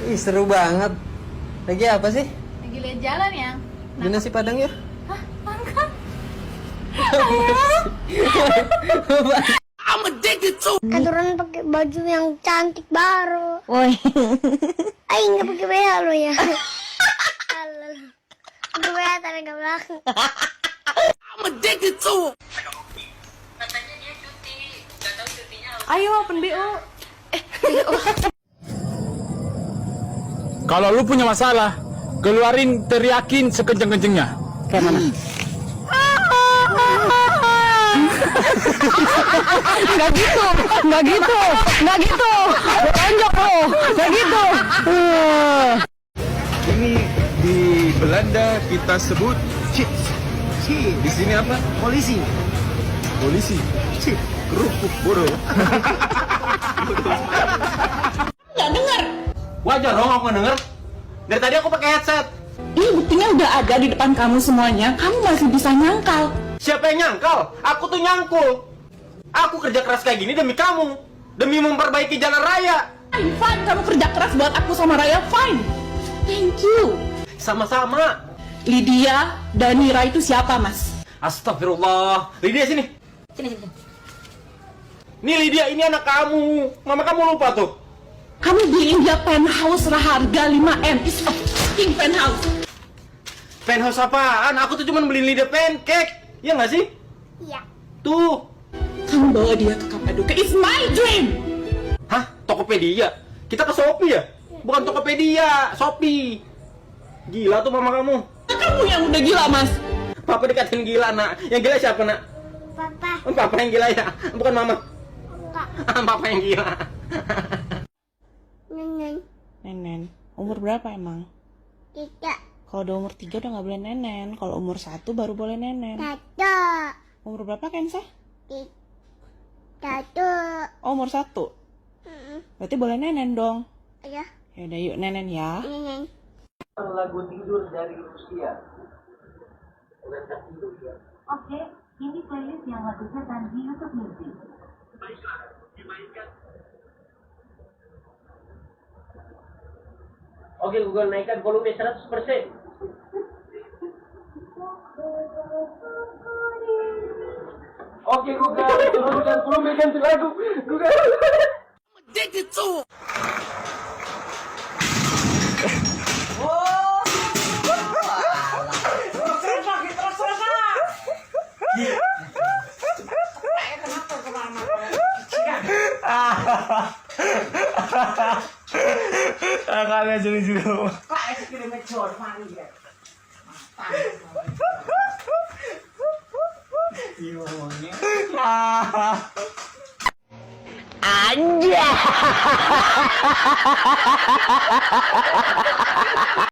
Ih, seru banget. Lagi apa sih? Lagi lihat jalan ya. Di nasi padang ya? Hah? Makan? Aturan pakai baju yang cantik baru. Woi. Aing nggak pakai BH lo ya. Halo. Pakai BH tarik ke belakang. Ayo open BO. Kalau lu punya masalah, keluarin teriakin sekenceng-kencengnya. Kayak mana? Nggak gitu, nggak gitu, nggak gitu. Tonjok lo, nggak gitu. Ini di Belanda kita sebut chips. Di sini apa? Polisi. Polisi. Chip. Kerupuk bodoh. Nggak dengar. Wajar dong aku nggak denger. Dari tadi aku pakai headset. Ini buktinya udah ada di depan kamu semuanya. Kamu masih bisa nyangkal. Siapa yang nyangkal? Aku tuh nyangkul. Aku kerja keras kayak gini demi kamu. Demi memperbaiki jalan raya. Fine, fine. Kamu kerja keras buat aku sama Raya. Fine. Thank you. Sama-sama. Lydia dan Nira itu siapa, Mas? Astagfirullah. Lydia sini. Sini, sini. Nih Lydia, ini anak kamu. Mama kamu lupa tuh. Kamu beliin dia penthouse harga 5M. It's a fucking penthouse. Penthouse apaan? Aku tuh cuma beliin Lydia pancake. Iya nggak sih? Iya. Tuh. Kamu bawa dia ke Kapadokia. It's my dream. Hah? Tokopedia? Kita ke Shopee ya? Bukan Tokopedia, Shopee. Gila tuh mama kamu. Kamu yang udah gila, Mas. Papa dikatain gila, nak. Yang gila siapa, nak? Papa. Papa yang gila ya? Bukan mama. Enggak. Papa yang gila. Nenen. Nenen, umur berapa emang? Tidak. Kalau udah umur 3 udah nggak boleh nenen. Kalau umur 1 baru boleh nenen. Satu. Umur berapa, Kensa? Satu. Oh, umur 1. Berarti boleh nenen dong. Ya. Yaudah yuk nenen ya. Nenen. Lagu tidur dari Rusia. Oke, ini playlist yang lagu setan di YouTube Music. Oke, Google naikkan volume 100%. Oke, Google turunkan volume ganti lagu. Google. Kalian jadi juga. Anjay.